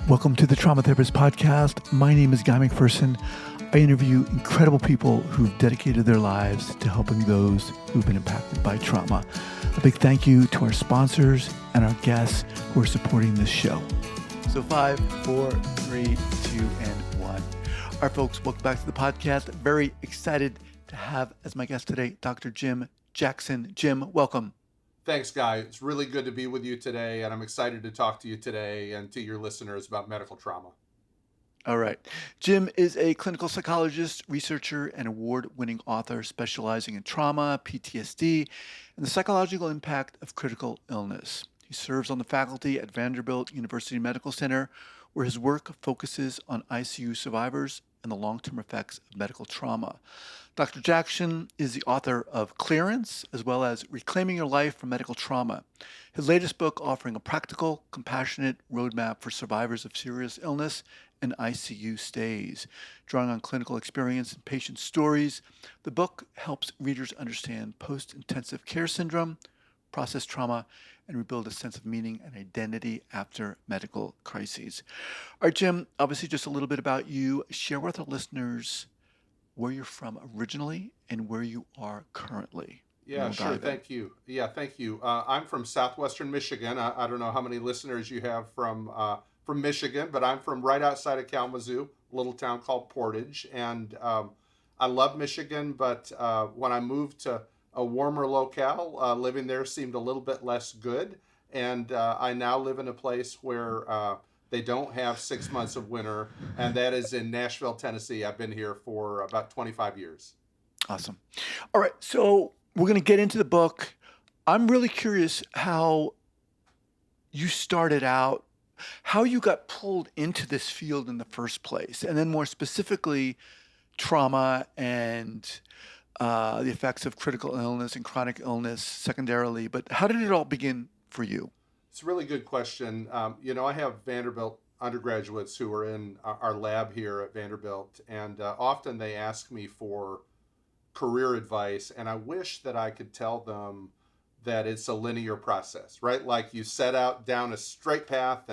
Welcome to the Trauma Therapist Podcast. My name is Guy McPherson. I interview incredible people who've dedicated their lives to helping those who've been impacted by trauma. A big thank you to our sponsors and our guests who are supporting this show. So 5, 4, 3, 2, and 1. All right, folks, welcome back to the podcast. Very excited to have as my guest today, Dr. Jim Jackson. Jim, welcome. Thanks, Guy. It's really good to be with you today, and I'm excited to talk to you today and to your listeners about medical trauma. All right. Jim is a clinical psychologist, researcher, and award-winning author specializing in trauma, PTSD, and the psychological impact of critical illness. He serves on the faculty at Vanderbilt University Medical Center, where his work focuses on ICU survivors and the long-term effects of medical trauma. Dr. Jackson is the author of Clearance, as well as Reclaiming Your Life from Medical Trauma. His latest book offering a practical, compassionate roadmap for survivors of serious illness and ICU stays. Drawing on clinical experience and patient stories, the book helps readers understand post-intensive care syndrome, process trauma, and rebuild a sense of meaning and identity after medical crises. All right, Jim, obviously just a little bit about you. Share with our listeners where you're from originally and where you are currently. Yeah, sure. Thank you. I'm from southwestern Michigan. I don't know how many listeners you have from Michigan, but I'm from right outside of Kalamazoo, a little town called Portage. And I love Michigan, but when I moved to a warmer locale, living there seemed a little bit less good. And I now live in a place where they don't have 6 months of winter, and that is in Nashville, Tennessee. I've been here for about 25 years. Awesome. All right, so we're going to get into the book. I'm really curious how you started out, how you got pulled into this field in the first place, and then more specifically, trauma and the effects of critical illness and chronic illness secondarily. But how did it all begin for you? It's a really good question. I have Vanderbilt undergraduates who are in our lab here at Vanderbilt, and often they ask me for career advice, and I wish that I could tell them that it's a linear process, right? Like you set out down a straight path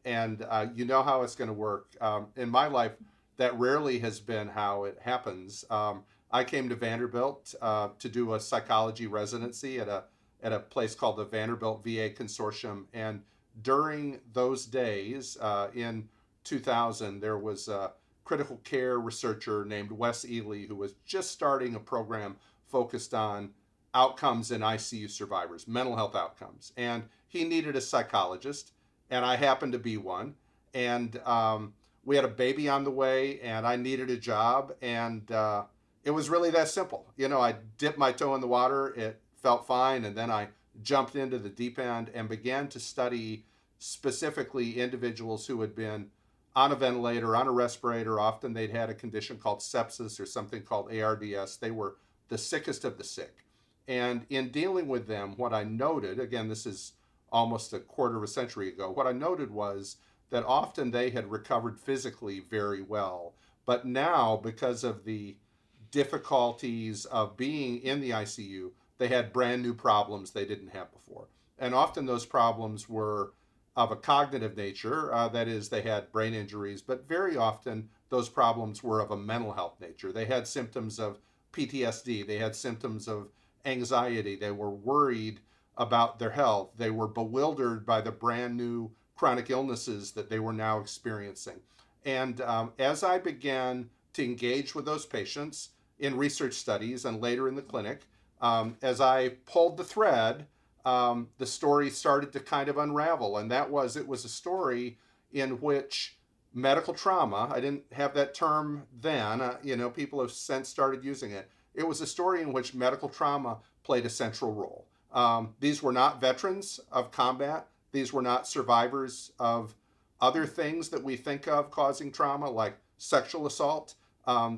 and you know how it's going to work. In my life, that rarely has been how it happens. I came to Vanderbilt to do a psychology residency at a place called the Vanderbilt VA Consortium. And during those days, in 2000, there was a critical care researcher named Wes Ely who was just starting a program focused on outcomes in ICU survivors, mental health outcomes. And he needed a psychologist, and I happened to be one. And we had a baby on the way, and I needed a job. And it was really that simple. I dipped my toe in the water. It felt fine, and then I jumped into the deep end and began to study specifically individuals who had been on a ventilator, on a respirator. Often they'd had a condition called sepsis or something called ARDS. They were the sickest of the sick. And in dealing with them, what I noted, again, this is almost a quarter of a century ago, what I noted was that often they had recovered physically very well. But now, because of the difficulties of being in the ICU, they had brand new problems they didn't have before. And often those problems were of a cognitive nature, that is, they had brain injuries, but very often those problems were of a mental health nature. They had symptoms of PTSD, they had symptoms of anxiety, they were worried about their health, they were bewildered by the brand new chronic illnesses that they were now experiencing. And as I began to engage with those patients in research studies and later in the clinic, as I pulled the thread, the story started to kind of unravel. And it was a story in which medical trauma, I didn't have that term then, people have since started using it. It was a story in which medical trauma played a central role. These were not veterans of combat. These were not survivors of other things that we think of causing trauma, like sexual assault.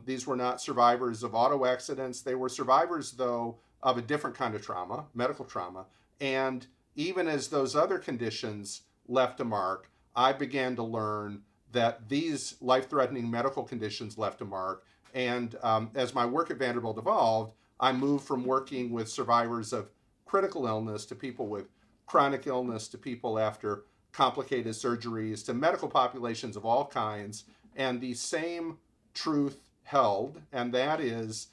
These were not survivors of auto accidents. They were survivors, though, of a different kind of trauma, medical trauma. And even as those other conditions left a mark, I began to learn that these life-threatening medical conditions left a mark. And as my work at Vanderbilt evolved, I moved from working with survivors of critical illness to people with chronic illness to people after complicated surgeries to medical populations of all kinds, and the same truth held, and that is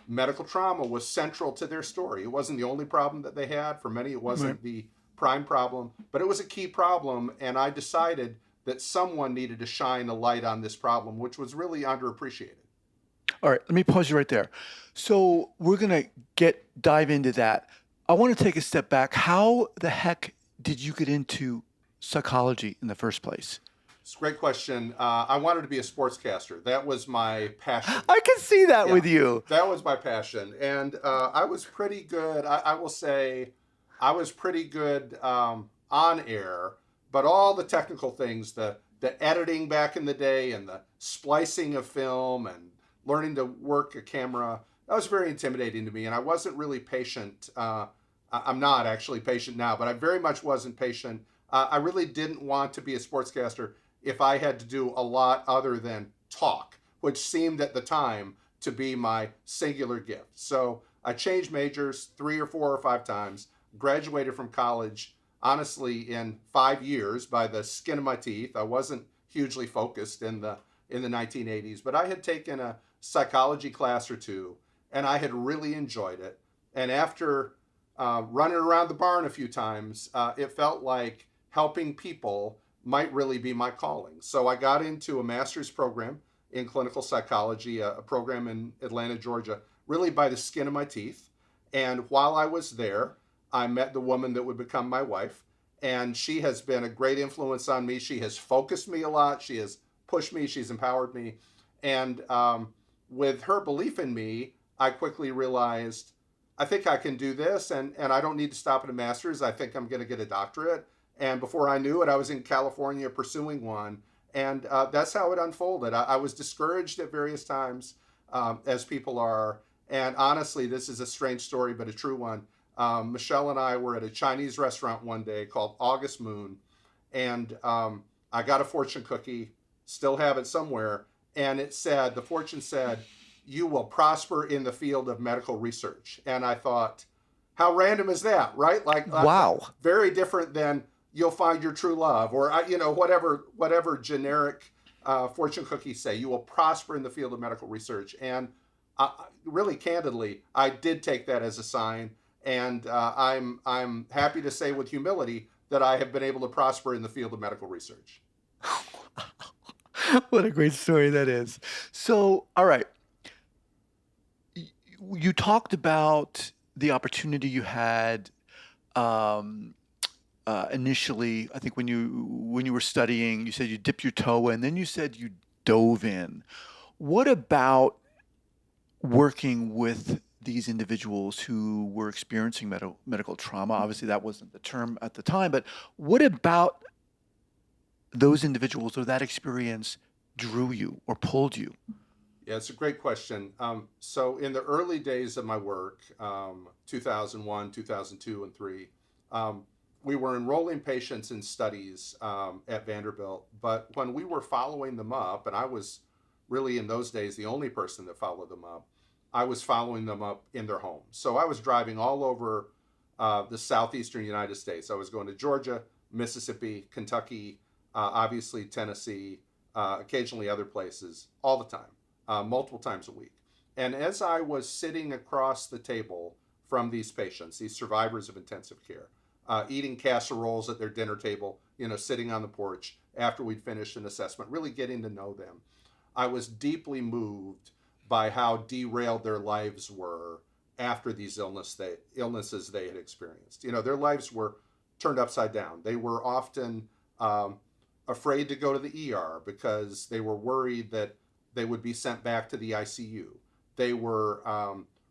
medical trauma was central to their story. It wasn't the only problem that they had. For many, it Right. wasn't the prime problem, but it was a key problem, and I decided that someone needed to shine a light on this problem, which was really underappreciated. All right, let me pause you right there. So we're gonna get dive into that. I want to take a step back. How the heck did you get into psychology in the first place? It's a great question. I wanted to be a sportscaster. That was my passion. I can see that Yeah, with you. that was my passion, and I was pretty good. I will say, I was pretty good on air, but all the technical things, the editing back in the day, and the splicing of film, and learning to work a camera, that was very intimidating to me, and I wasn't really patient. I'm not actually patient now, but I very much wasn't patient. I really didn't want to be a sportscaster if I had to do a lot other than talk, which seemed at the time to be my singular gift. So I changed majors 3 or 4 or 5 times, graduated from college, honestly, in 5 years by the skin of my teeth. I wasn't hugely focused in the 1980s, but I had taken a psychology class or two, and I had really enjoyed it. And after running around the barn a few times, it felt like helping people might really be my calling. So I got into a master's program in clinical psychology, a program in Atlanta, Georgia, really by the skin of my teeth. And while I was there, I met the woman that would become my wife. And she has been a great influence on me. She has focused me a lot. She has pushed me. She's empowered me. And with her belief in me, I quickly realized I think I can do this, and I don't need to stop at a master's. I think I'm going to get a doctorate. And before I knew it, I was in California pursuing one. And that's how it unfolded. I was discouraged at various times, as people are. And honestly, this is a strange story, but a true one. Michelle and I were at a Chinese restaurant one day called August Moon, and I got a fortune cookie, still have it somewhere, and the fortune said, you will prosper in the field of medical research. And I thought, how random is that, right? Like Wow. very different than you'll find your true love, or whatever generic fortune cookies say. You will prosper in the field of medical research, and really candidly, I did take that as a sign, and I'm happy to say with humility that I have been able to prosper in the field of medical research. What a great story that is. So, all right, y- you talked about the opportunity you had um, initially. I think when you were studying, you said you dipped your toe in, then you said you dove in. What about working with these individuals who were experiencing medical trauma? Obviously, that wasn't the term at the time, but what about those individuals or that experience drew you or pulled you? Yeah, it's a great question. So in the early days of my work, 2001, 2002, and three, um, we were enrolling patients in studies at Vanderbilt. But when we were following them up, and I was really in those days the only person that followed them up, I was following them up in their homes. So I was driving all over the southeastern United States. I was going to Georgia, Mississippi, Kentucky, obviously Tennessee, occasionally other places, all the time, multiple times a week. And as I was sitting across the table from these patients, these survivors of intensive care, eating casseroles at their dinner table, sitting on the porch after we'd finished an assessment, really getting to know them, I was deeply moved by how derailed their lives were after these illnesses they had experienced. Their lives were turned upside down. They were often um, afraid to go to the ER because they were worried that they would be sent back to the ICU. They were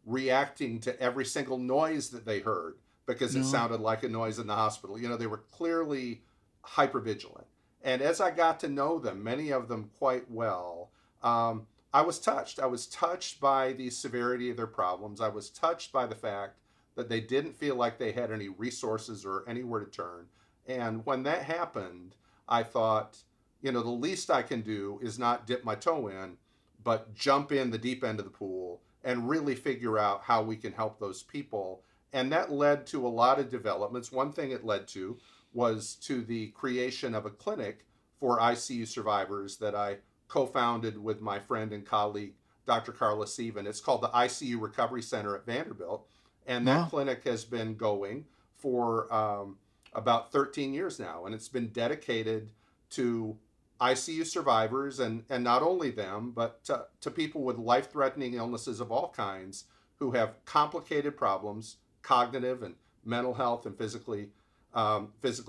reacting to every single noise that they heard because it No. sounded like a noise in the hospital. They were clearly hypervigilant. And as I got to know them, many of them quite well, I was touched. I was touched by the severity of their problems. I was touched by the fact that they didn't feel like they had any resources or anywhere to turn. And when that happened, I thought, the least I can do is not dip my toe in, but jump in the deep end of the pool and really figure out how we can help those people. And that led to a lot of developments. One thing it led to was to the creation of a clinic for ICU survivors that I co-founded with my friend and colleague, Dr. Carla Seaven. It's called the ICU Recovery Center at Vanderbilt. And that Wow. clinic has been going for about 13 years now. And it's been dedicated to ICU survivors, and not only them, but to people with life threatening illnesses of all kinds who have complicated problems, cognitive and mental health and physically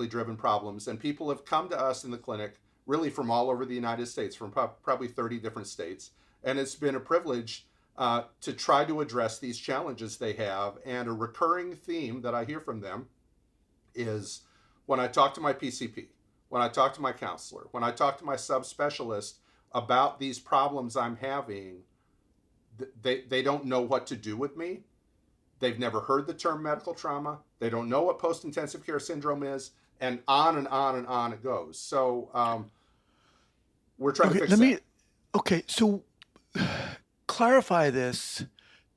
driven problems. And people have come to us in the clinic really from all over the United States, from probably 30 different states. And it's been a privilege to try to address these challenges they have. And a recurring theme that I hear from them is when I talk to my PCP, when I talk to my counselor, when I talk to my subspecialist about these problems I'm having, they don't know what to do with me. They've never heard the term medical trauma. They don't know what post intensive care syndrome is, and on and on and on it goes. So we're trying to Okay, fix let me. that. Okay, so clarify this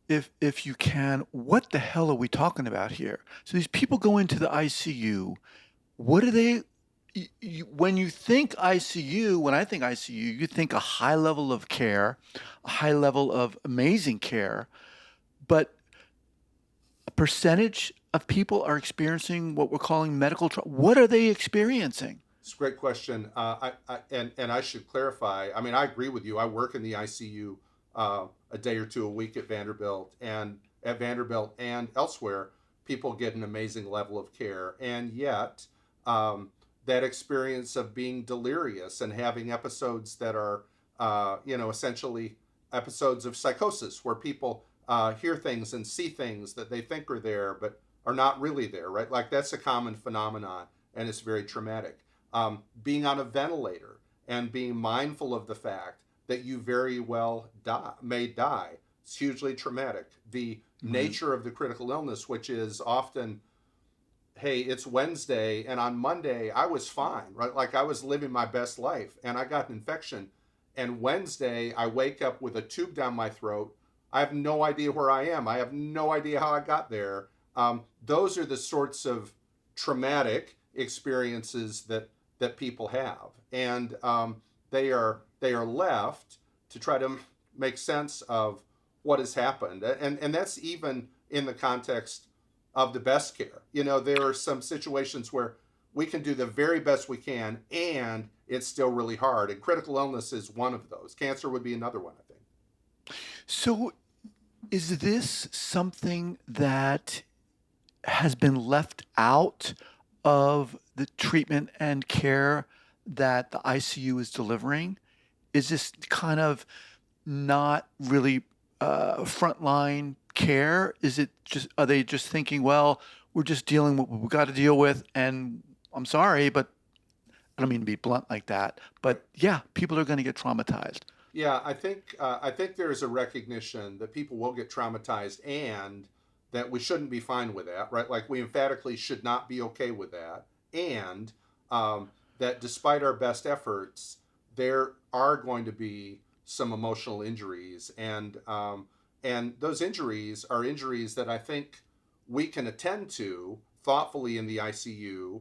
if you can. What the hell are we talking about here? So these people go into the ICU. What are they? When you think ICU, when I think ICU, you think a high level of care, a high level of amazing care, but a percentage of people are experiencing what we're calling medical trauma. What are they experiencing? It's a great question. And I should clarify. I mean, I agree with you. I work in the ICU a day or two a week at Vanderbilt and elsewhere, people get an amazing level of care. And yet, that experience of being delirious and having episodes that are, essentially episodes of psychosis, where people hear things and see things that they think are there, but are not really there, right? Like that's a common phenomenon, and it's very traumatic. Being on a ventilator and being mindful of the fact that you very well may die. It's hugely traumatic. The Right. nature of the critical illness, which is often, hey, it's Wednesday, and on Monday I was fine, right? Like I was living my best life, and I got an infection. And Wednesday I wake up with a tube down my throat. I have no idea where I am. I have no idea how I got there. Those are the sorts of traumatic experiences that people have, and they are left to try to make sense of what has happened, and that's even in the context of the best care. There are some situations where we can do the very best we can, and it's still really hard. And critical illness is one of those. Cancer would be another one, I think. So is this something that has been left out of the treatment and care that the ICU is delivering? Is this kind of not really frontline care? Is it just, are they just thinking, well, we're just dealing with what we got to deal with, and I'm sorry, but I don't mean to be blunt like that, Right. but yeah, people are going to get traumatized. Yeah, I think there is a recognition that people will get traumatized, and that we shouldn't be fine with that, right? Like we emphatically should not be okay with that, and that despite our best efforts, there are going to be some emotional injuries, and those injuries are injuries that I think we can attend to thoughtfully in the ICU,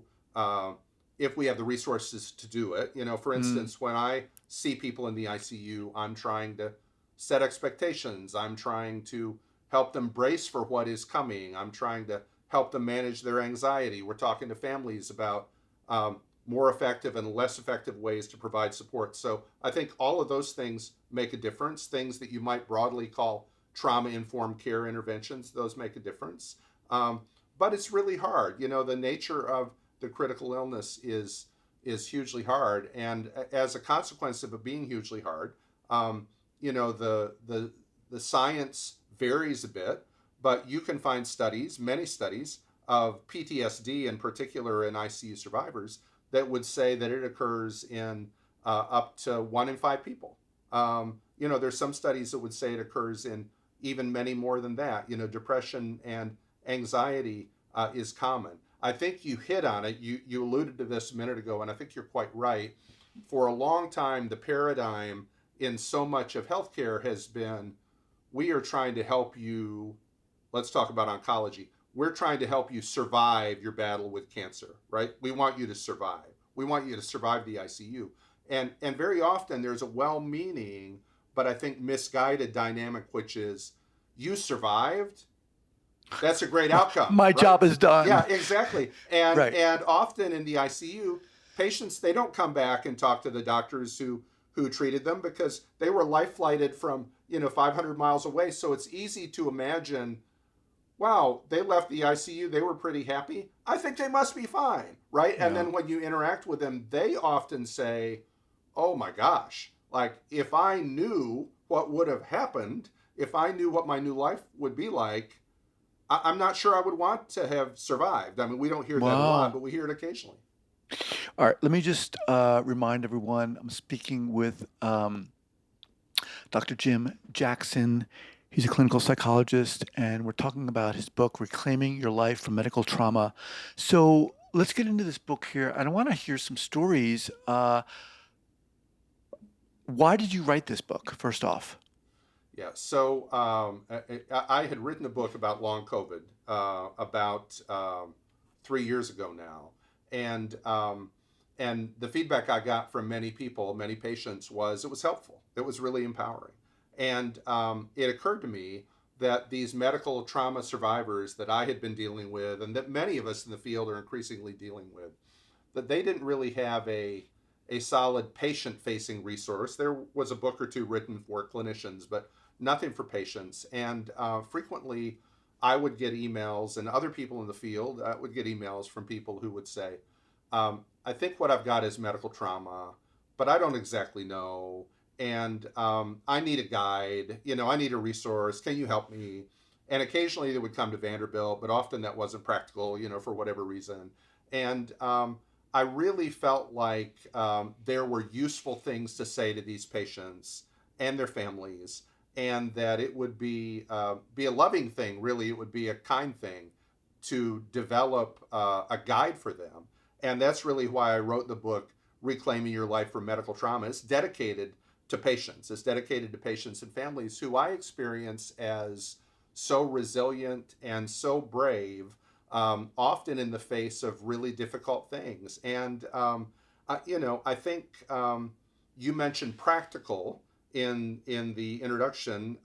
if we have the resources to do it. For Mm. instance, when I see people in the ICU, I'm trying to set expectations. I'm trying to help them brace for what is coming. I'm trying to help them manage their anxiety. We're talking to families about more effective and less effective ways to provide support. So I think all of those things make a difference. Things that you might broadly call trauma informed care interventions, those make a difference. Um, but it's really hard. The nature of the critical illness is hugely hard, and as a consequence of it being hugely hard, the science varies a bit, but you can find studies, many studies of PTSD in particular in ICU survivors, that would say that it occurs in up to 1 in 5 people. There's some studies that would say it occurs in even many more than that. Depression and anxiety is common. I think you hit on it. You alluded to this a minute ago, and I think you're quite right. For a long time, the paradigm in so much of healthcare has been, we are trying to help you. Let's talk about oncology. we're trying to help you survive your battle with cancer, right? We want you to survive. We want you to survive the ICU. And very often there's a well-meaning, but I think misguided dynamic, which is you survived. That's a great outcome, My right? job is Yeah, done. exactly. And Right. and often in the ICU, patients, they don't come back and talk to the doctors who treated them because they were life flighted from 500 miles away. So it's easy to imagine, wow, they left the ICU, they were pretty happy. I think they must be fine, right? And Yeah. then when you interact with them, they often say, oh my gosh, like if I knew what would have happened, if I knew what my new life would be like, I'm not sure I would want to have survived. I mean, we don't hear that a lot, Wow. but we hear it occasionally. All right. Let me just remind everyone I'm speaking with Dr. Jim Jackson. He's a clinical psychologist, and we're talking about his book, Reclaiming Your Life from Medical Trauma. So let's get into this book here. And I want to hear some stories. Why did you write this book, first off? Yeah. So I had written a book about long COVID about 3 years ago now, and and the feedback I got from many people, many patients, was it was helpful. It was really empowering, and it occurred to me that these medical trauma survivors that I had been dealing with, and that many of us in the field are increasingly dealing with, that they didn't really have a solid patient facing resource. There was a book or two written for clinicians, but nothing for patients. And frequently, I would get emails, and other people in the field would get emails from people who would say, I think what I've got is medical trauma, but I don't exactly know. And I need a guide, I need a resource. Can you help me? And occasionally they would come to Vanderbilt, but often that wasn't practical, for whatever reason. And I really felt like there were useful things to say to these patients and their families, and that it would be a loving thing. Really, it would be a kind thing to develop a guide for them, and that's really why I wrote the book Reclaiming Your Life from Medical Trauma. It's dedicated to patients. It's dedicated to patients and families who I experience as so resilient and so brave, often in the face of really difficult things. And I think you mentioned practical in the introduction.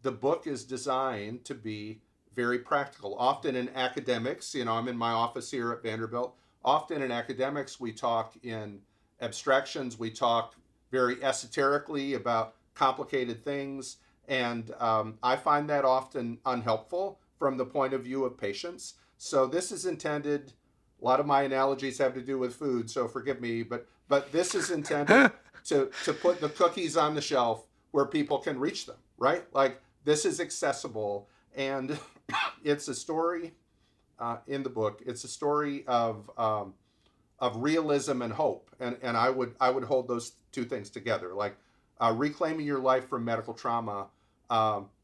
The book is designed to be very practical. Often in academics, I'm in my office here at Vanderbilt. Often in academics, we talk in abstractions. We talk very esoterically about complicated things, and I find that often unhelpful from the point of view of patients. So this is intended. A lot of my analogies have to do with food, so forgive me, but this is intended to put the cookies on the shelf where people can reach them, right? Like this is accessible, and it's a story in the book. It's a story of realism and hope, and I would hold those two things together. Like reclaiming your life from medical trauma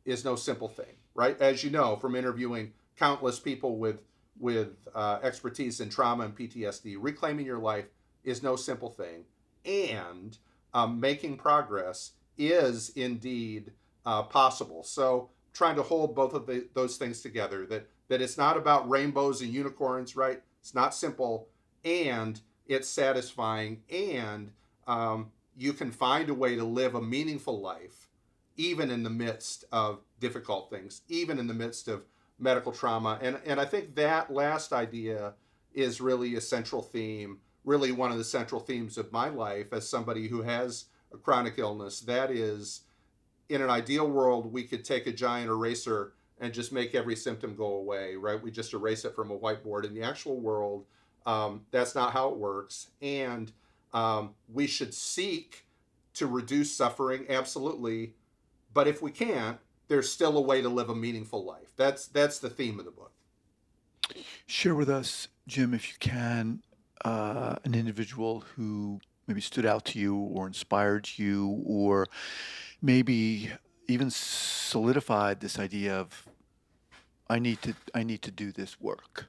is no simple thing, right? As you know from interviewing countless people with expertise in trauma and PTSD, reclaiming your life is no simple thing, and making progress is indeed possible. So trying to hold both of those things together, that it's not about rainbows and unicorns, right? It's not simple, and it's satisfying, and you can find a way to live a meaningful life even in the midst of difficult things, even in the midst of medical trauma. And I think that last idea is really a central theme, really one of the central themes of my life as somebody who has a chronic illness. That is, in an ideal world, we could take a giant eraser and just make every symptom go away, right? We just erase it from a whiteboard. In the actual world, that's not how it works. And we should seek to reduce suffering, absolutely. But if we can't, there's still a way to live a meaningful life. That's the theme of the book. Share with us, Jim, if you can, an individual who maybe stood out to you or inspired you or maybe even solidified this idea of I need to do this work.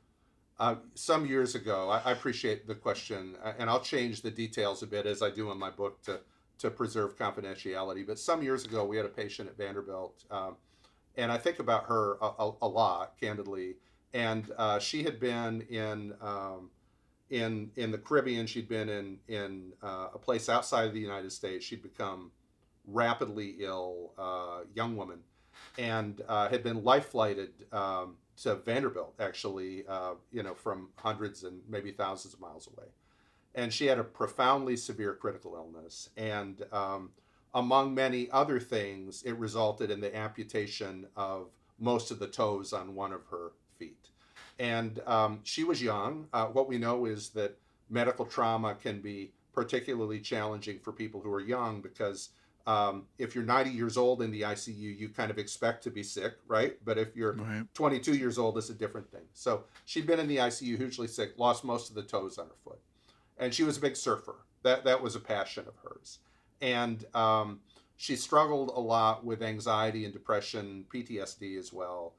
Some years ago, I appreciate the question, and I'll change the details a bit as I do in my book to preserve confidentiality. But some years ago, we had a patient at Vanderbilt, and I think about her a lot, candidly. and she had been in the Caribbean. She'd been in a place outside of the United States. She'd become rapidly ill, young woman, and had been life flighted to Vanderbilt, actually, from hundreds and maybe thousands of miles away. And she had a profoundly severe critical illness, and among many other things, it resulted in the amputation of most of the toes on one of her feet. And she was young. What we know is that medical trauma can be particularly challenging for people who are young because if you're 90 years old in the ICU, you kind of expect to be sick, right? But if you're Right. 22 years old, it's a different thing. So she'd been in the ICU, hugely sick, lost most of the toes on her foot, and she was a big surfer. That was a passion of hers, and she struggled a lot with anxiety and depression, PTSD as well,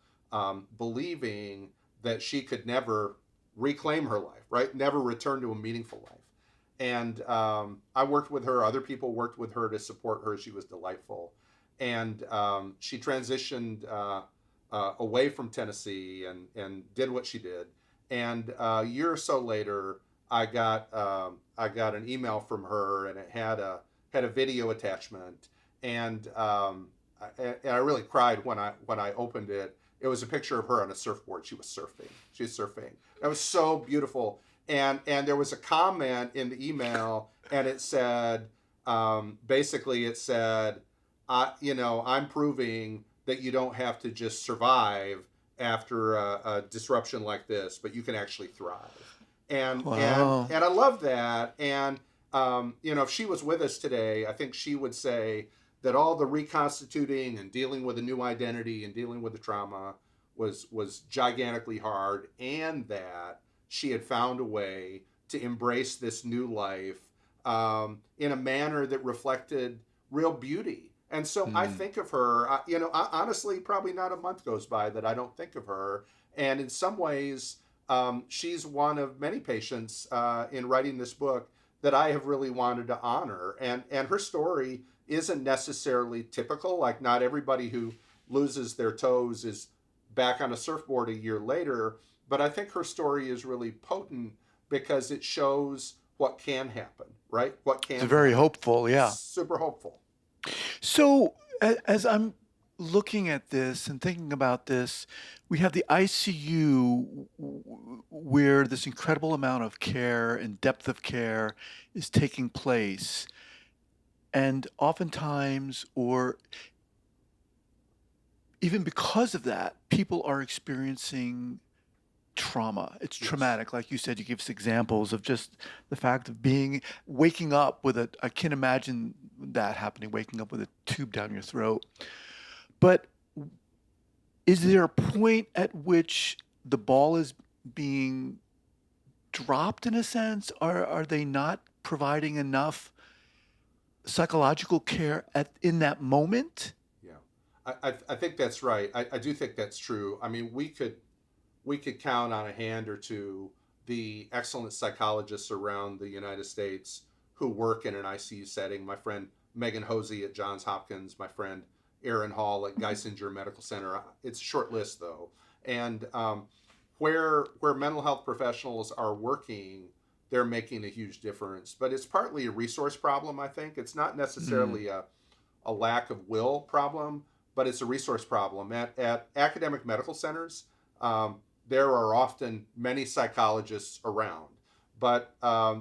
believing that she could never reclaim her life, right? Never return to a meaningful life. And I worked with her. Other people worked with her to support her. She was delightful, and she transitioned away from Tennessee and did what she did. And a year or so later, I got an email from her, and it had a video attachment, and I really cried when I opened it. It was a picture of her on a surfboard. She was surfing. She was surfing. It was so beautiful. And there was a comment in the email, and it said, basically, it said, I'm proving that you don't have to just survive after a disruption like this, but you can actually thrive. Wow. And I love that. And if she was with us today, I think she would say that all the reconstituting and dealing with a new identity and dealing with the trauma was gigantically hard, and that she had found a way to embrace this new life in a manner that reflected real beauty. And so I Hmm. think of her, honestly, probably not a month goes by that I don't think of her. And in some ways, she's one of many patients in writing this book that I have really wanted to honor. And her story isn't necessarily typical. Like, not everybody who loses their toes is back on a surfboard a year later. But I think her story is really potent because it shows what can happen, right? What It's can very happen. hopeful, yeah. Super hopeful. So, as I'm looking at this and thinking about this, we have the ICU where this incredible amount of care and depth of care is taking place. And oftentimes, or even because of that, people are experiencing trauma. It's Yes. traumatic. Like you said, you give us examples of just the fact of waking up with I can imagine that happening, waking up with a tube down your throat. But is there a point at which the ball is being dropped in a sense? Are they not providing enough psychological care in that moment? Yeah. I think that's right. I do think that's true. I mean, we could count on a hand or two the excellent psychologists around the United States who work in an ICU setting. My friend Megan Hosey at Johns Hopkins, my friend Aaron Hall at Geisinger Medical Center. It's a short list though, and where mental health professionals are working, they're making a huge difference. But it's partly a resource problem. I think it's not Mm, necessarily a lack of will problem, but it's a resource problem. At academic medical centers, there are often many psychologists around, but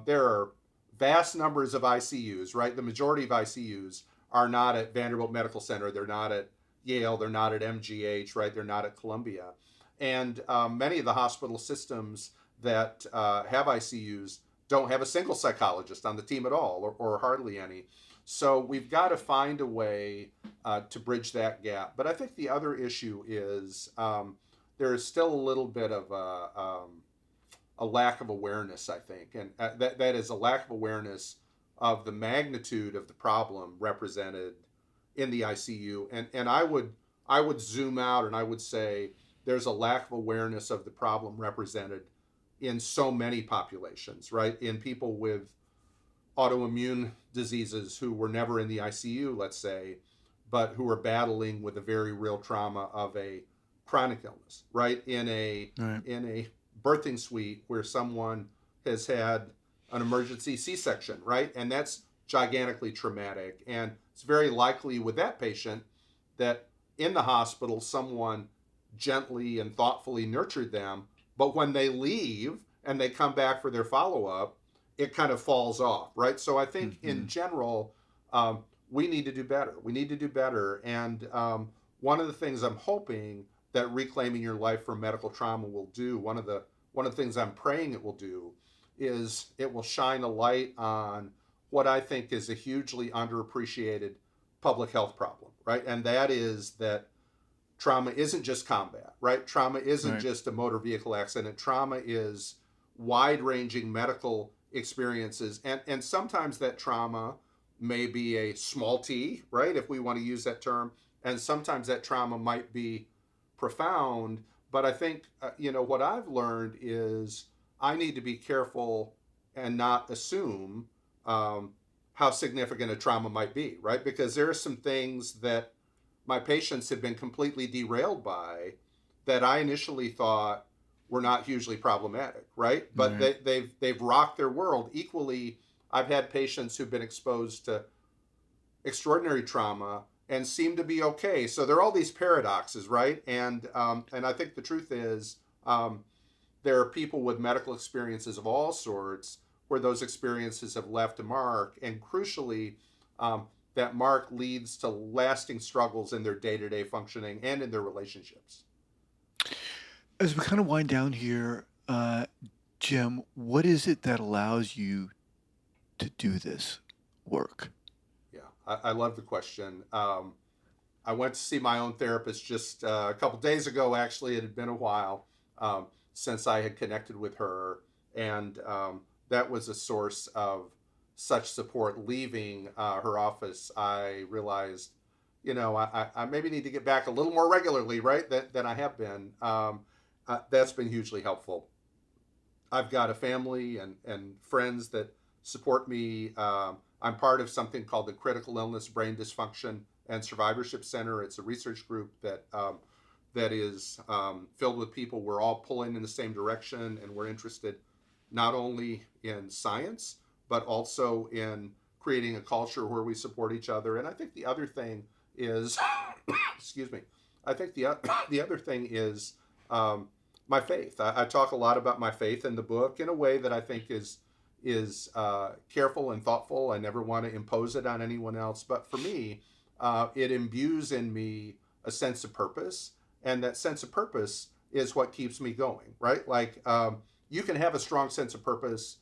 there are vast numbers of ICUs, right? The majority of ICUs are not at Vanderbilt Medical Center, they're not at Yale, they're not at MGH, right? They're not at Columbia. And many of the hospital systems that have ICUs don't have a single psychologist on the team at all, or hardly any. So we've got to find a way to bridge that gap. But I think the other issue is there is still a little bit of a lack of awareness, I think, and that is a lack of awareness of the magnitude of the problem represented in the ICU. And I would zoom out and I would say there's a lack of awareness of the problem represented in so many populations, right? In people with autoimmune diseases who were never in the ICU, let's say, but who are battling with a very real trauma of a chronic illness, right? Right. In a birthing suite where someone has had an emergency C-section, right? And that's gigantically traumatic. And it's very likely with that patient that in the hospital, someone gently and thoughtfully nurtured them. But when they leave and they come back for their follow up, it kind of falls off, right? So I think in Hmm. general, we need to do better. We need to do better. And one of the things I'm hoping that reclaiming your life from medical trauma will do, one of the things I'm praying it will do, is it will shine a light on what I think is a hugely underappreciated public health problem, right? And that is that trauma isn't just combat, right? Trauma isn't Right. just a motor vehicle accident. Trauma is wide ranging medical experiences. And sometimes that trauma may be a small t, right? If we want to use that term. And sometimes that trauma might be profound. But I think, what I've learned is I need to be careful and not assume um, how significant a trauma might be, right? Because there are some things that my patients have been completely derailed by that I initially thought were not hugely problematic, right? But Right. they've rocked their world. Equally, I've had patients who've been exposed to extraordinary trauma and seem to be okay. So there are all these paradoxes, right? And I think the truth is there are people with medical experiences of all sorts where those experiences have left a mark, and crucially, that mark leads to lasting struggles in their day-to-day functioning and in their relationships. As we kind of wind down here, Jim, what is it that allows you to do this work? Yeah, I love the question. I went to see my own therapist just a couple days ago. Actually, it had been a while since I had connected with her, and that was a source of such support. Leaving her office, I realized, I maybe need to get back a little more regularly, right? Than I have been. That's been hugely helpful. I've got a family and friends that support me. I'm part of something called the Critical Illness, Brain Dysfunction, and Survivorship Center. It's a research group that is filled with people. We're all pulling in the same direction, and we're interested not only in science but also in creating a culture where we support each other. And I think the other thing is, excuse me, I think the other thing is um, my faith. I talk a lot about my faith in the book in a way that I think is careful and thoughtful. I never want to impose it on anyone else, but for me, it imbues in me a sense of purpose, and that sense of purpose is what keeps me going. Right? Like you can have a strong sense of purpose,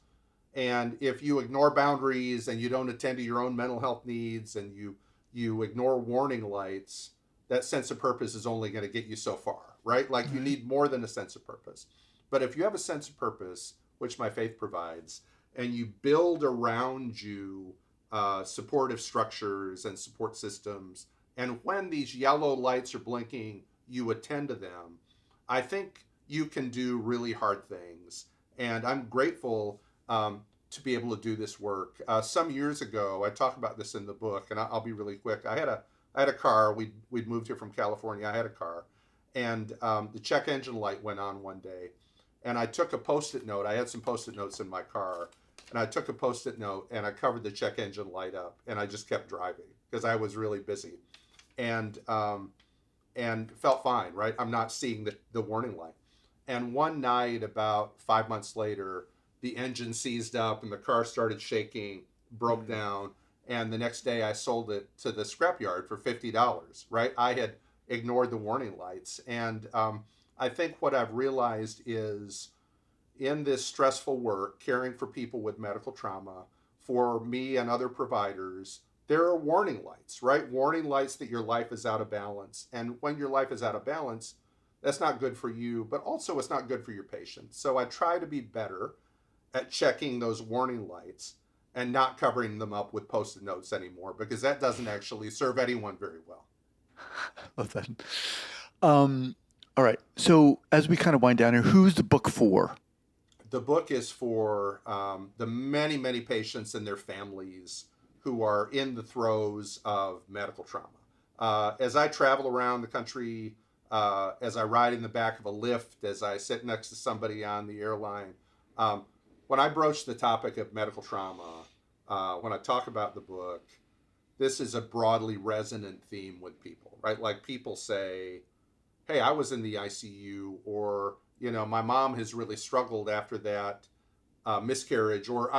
and if you ignore boundaries and you don't attend to your own mental health needs and you ignore warning lights, that sense of purpose is only going to get you so far, right? Like you Right. need more than a sense of purpose. But if you have a sense of purpose, which my faith provides, and you build around you supportive structures and support systems, and when these yellow lights are blinking, you attend to them, I think you can do really hard things. And I'm grateful to be able to do this work. Some years ago, I talk about this in the book, and I'll be really quick. I had a car. We'd moved here from California. I had a car, and the check engine light went on one day, and I took a post-it note. I had some post-it notes in my car, and I took a post-it note and I covered the check engine light up, and I just kept driving because I was really busy, and felt fine. Right, I'm not seeing the warning light. And one night, about 5 months later, the engine seized up and the car started shaking, broke Mm. down. And the next day, I sold it to the scrapyard for $50. Right? I had ignored the warning lights. And I think what I've realized is in this stressful work, caring for people with medical trauma, for me and other providers, there are warning lights, right? Warning lights that your life is out of balance. And when your life is out of balance, that's not good for you, but also it's not good for your patients. So I try to be better at checking those warning lights and not covering them up with post-it notes anymore because that doesn't actually serve anyone very well. Love that. Um, all right. So as we kind of wind down here, who's the book for? The book is for the many, many patients and their families who are in the throes of medical trauma. As I travel around the country as I ride in the back of a lift, as I sit next to somebody on the airline. Um, when I broach the topic of medical trauma, when I talk about the book, this is a broadly resonant theme with people, right? Like people say, hey, I was in the ICU, or, my mom has really struggled after that miscarriage, or,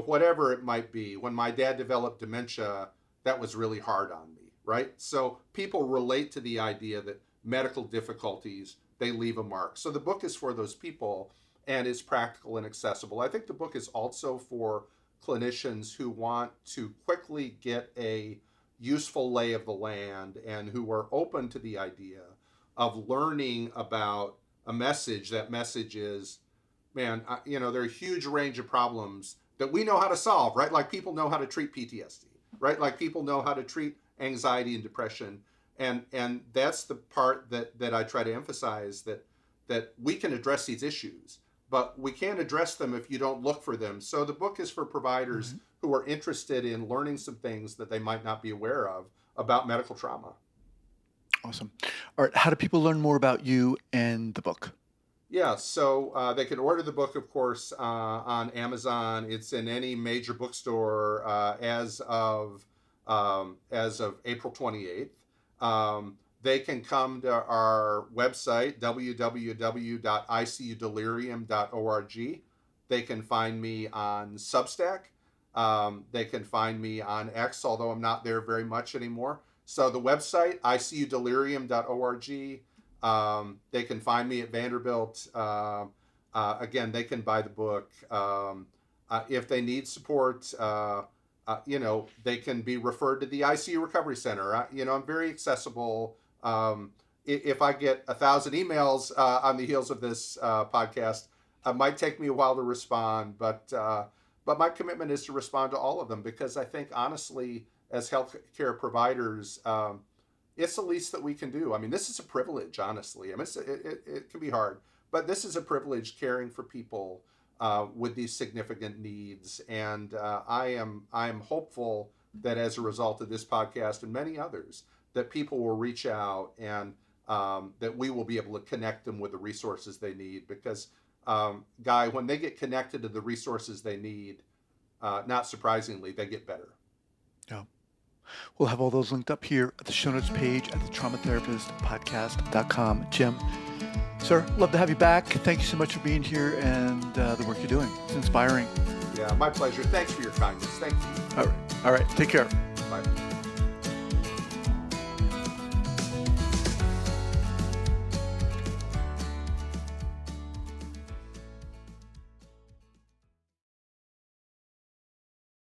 whatever it might be. When my dad developed dementia, that was really hard on me, right? So people relate to the idea that medical difficulties, they leave a mark. So the book is for those people, and is practical and accessible. I think the book is also for clinicians who want to quickly get a useful lay of the land and who are open to the idea of learning about a message. That message is, man, there are a huge range of problems that we know how to solve, right? Like people know how to treat PTSD, right? Like people know how to treat anxiety and depression. And that's the part that I try to emphasize, that we can address these issues, but we can't address them if you don't look for them. So the book is for providers Mhm. who are interested in learning some things that they might not be aware of about medical trauma. Awesome. All right. How do people learn more about you and the book? Yeah, so they can order the book, of course, on Amazon. It's in any major bookstore as of April 28th. They can come to our website, www.icudelirium.org. They can find me on Substack. They can find me on X, although I'm not there very much anymore. So the website, icudelirium.org. They can find me at Vanderbilt. Again, they can buy the book. If they need support, they can be referred to the ICU Recovery Center. I'm very accessible. If I get 1,000 emails on the heels of this podcast, it might take me a while to respond, but my commitment is to respond to all of them, because I think, honestly, as healthcare providers, it's the least that we can do. I mean, this is a privilege, honestly. I mean, it can be hard, but this is a privilege, caring for people with these significant needs. And I am hopeful that as a result of this podcast and many others, that people will reach out, and that we will be able to connect them with the resources they need. Because, Guy, when they get connected to the resources they need, not surprisingly, they get better. Yeah. We'll have all those linked up here at the show notes page at the traumatherapistpodcast.com. Jim, sir, love to have you back. Thank you so much for being here and the work you're doing. It's inspiring. Yeah, my pleasure. Thanks for your kindness. Thank you. All right. Take care. Bye.